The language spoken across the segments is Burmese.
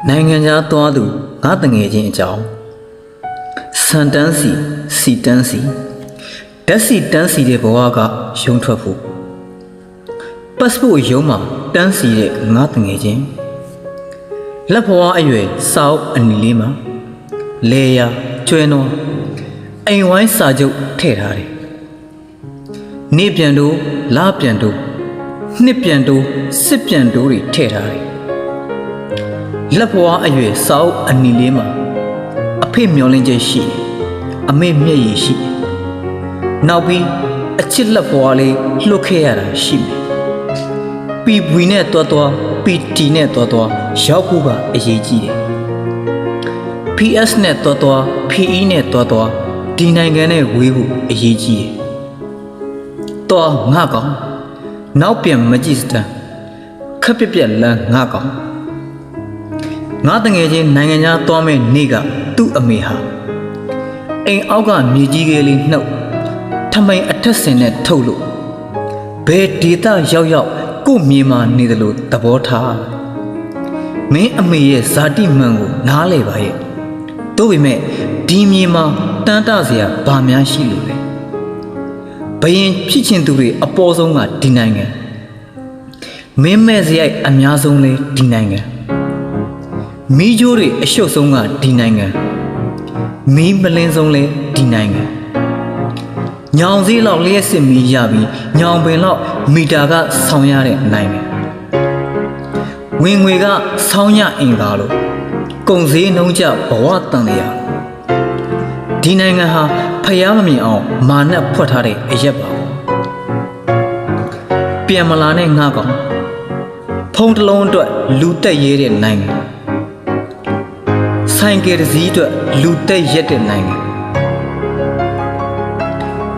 နိုင်ငံခြားသွားသူငါတငယ်ချင်းအကြောင်းစန်တန်းစီတန်းစီဓာတ်စီတန်းစီတဲ့ဘဝကရုံထွက်ဖို့ပတ်စပို့ရုံးမှာတန်းစီတဲ့ငါတငယ်ချင်းလက်ဘဝအရွယ်စာအုပ်အနီလေးမှာလေယာကျွဲနောအိမ်ဝိုင်းစာချုပ်ထည့်ထားတယ်နေပြန်တို့လာပြန်တို့နှစ်ပြန်တို့စစ်ပြန်တို့တွေထည့်ထားတယ်လက်ဘဝအရွယ်စာအုပ်အနီလေးမှာအဖေမျောလင်းချက်ရှိအမေမျက်ရည်ရှိနောက်ပြီးအချစ်လက်ဘဝလေးလှုပ်ခဲ့ရတာရှိမယ်ပီဘွီနဲ့တွားတွားပီတီနဲ့တွားတွားရောက်ဖို့ကအရေးကြီးတယ် PS နဲ့တွားတွား PE နဲ့တွားတွားဒီနိုင်ငံနဲ့ဝေးဖို့အရေးကြီးတယ်တွားငါကောင်နောက်ပြန်မကြည့်စတန်ခက်ပြက်ပြက်လန်းငါကောင်ငါတငယ်ချင်းနိုင်ငံခြားသွားမဲ့နေ့ကသူ့အမေဟာအိမ်အောက်ကမြေကြီးကလေးနှုတ်ထမိန်အထက်စင်နဲ့ထုတ်လို့ဘယ်ဒေတာရောက်ကို့မြေမှာနေတယ်လို့သဘောထားမင်းအမေရဲ့ဇာတိမှန်ကိုနားလေပါရဲ့တို့ပေမဲ့ဒီမြေမှာတန်းတစရာဘာများရှိလို့လဲဘယင်ဖြစ်ချင်သူတွေအပေါ်ဆုံးကဒီနိုင်ငံမင်းမဲ့စရိုက်အများဆုံးလဲဒီနိုင်ငံမီးကြိုးတွေအရှုပ်ဆုံးကဒီနိုင်ငံမီးမလင်းဆုံးလဲဒီနိုင်ငံညောင်စည်းလောက်လျှက်စစ်မီးရပြီးညောင်ပင်လောက်မီတာကဆောင်းရတဲ့နိုင်ငံဝင်ငွေကဆောင်းရအင်ကားလို့ကုန်စည်နှုန်းကျဘဝတန်တရားဒီနိုင်ငံဟာဖျားမမြင်အောင်မာနဖွက်ထားတဲ့အရက်ပါပြန်မလာနဲ့ငါကောင်ဖုံးတစ်လုံးအတွက်လူတက်ရဲတဲ့နိုင်ငံဆိုင်ကယ်တစ်စီးအတွက်လူတက်ရက်တဲ့နိုင်ငံ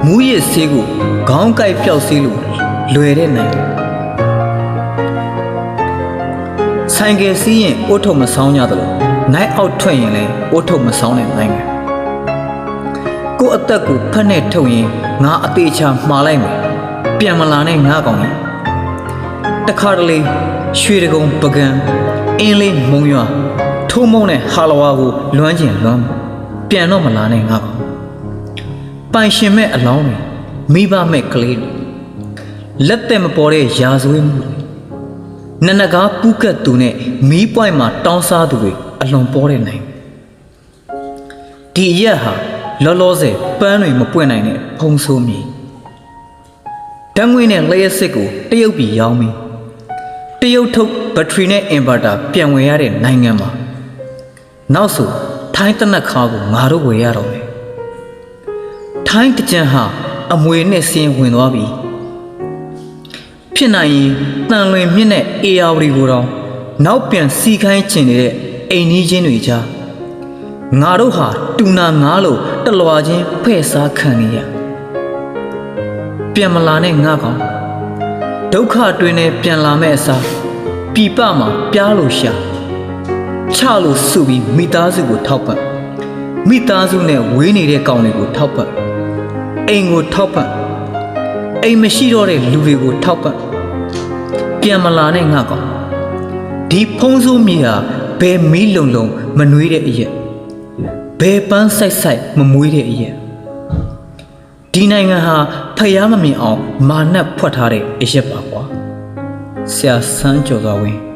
မူးယစ်ဆေးကိုခေါင်းကိုက်ပျောက်ဆေးလို့လွယ်တဲ့နိုင်ငံဆိုင်ကယ်စီးရင်အိုးထုတ်မဆောင်းကြသလိုနိုင်အောက်ထွက်ရင်လည်းအိုးထုတ်မဆောင်းတဲ့နိုင်ငံကို့အသက်ကိုဖက်နဲ့ထုတ်ရင်ငါအသေးချာမှားလိုက်မယ်ပြန်မလာနဲ့ငါကောင်ကြီးတခါတလေရွှေတကုံပကံအင်းလေးမုံရွာထိုးမုံနဲ့ဟာလဝါကိုလွမ်းကျင်လွမ်းပြန်တော့မလာနဲ့ငါကောင်ပိုင်ရှင်မဲ့အလောင်းတွေမိဘမဲ့ကလေးတွေလက်သက်မပေါ်တဲ့ရာဇဝတ်မှုတွေနနကားပူးကတ်သူနဲ့မီးပွိုင်မှာတောင်းစားသူတွေအလွန်ပေါ်တဲ့နိုင်ဒီရက်ဟာလောလောဆယ်ပန်းတွေမပွင့်နိုင်တဲ့ဖုံးဆိုးမြေဓာတ်ငွေနဲ့လျှက်စစ်ကိုတရုတ်ပြည်ရောင်းပြီးတရုတ်ထုတ်ဘက်ထရီနဲ့အင်ဗာတာပြန်ဝယ်ရတဲ့နိုင်ငံမှာနောက်ဆိုထိုင်းတနက်ခါကိုငါတို့ဝယ်ရတော့မယ်ထိုင်းတကြံဟာအမွေနဲ့ဆင်းဝင်သွားပြီဖြစ်နိုင်ရင်တန်လွင်မြင့်နဲ့အေယာဝတီကိုတော့နောက်ပြန်စီခိုင်းချင်နေတဲ့အိမ်ကြီးချင်းတွေကြားငါတို့ဟာတူနာငါလို့တလွာချင်းဖဲ့စားခံနေရပြန်မလာနဲ့ငါကောင်ဒုက္ခတွင်နဲ့ပြန်လာမဲ့အစားပြပမှာပြားလို့ရှာချလို့စုပြီးမိသားစုကိုထောက်ပံ့မိသားစုနဲ့ဝေးနေတဲ့ကောင်တွေကိုထောက်ပံ့အိမ်ကိုထောက်ပံ့အိမ်မရှိတော့တဲ့လူတွေကိုထောက်ပံ့ပြန်မလာနဲ့ငါကောင်ဒီဖုံးစိုးမြေဟာဘယ်မီးလုံမနှွေးတဲ့အရက်ဘယ်ပန်းဆိုင်မမွေးတဲ့အရက်ဒီနိုင်ငံဟာဖျားမမြင်အောင်မာနဖွက်ထားတဲ့အရက်ပါကွာဆရာဆန်းကျော်စွာဝင်း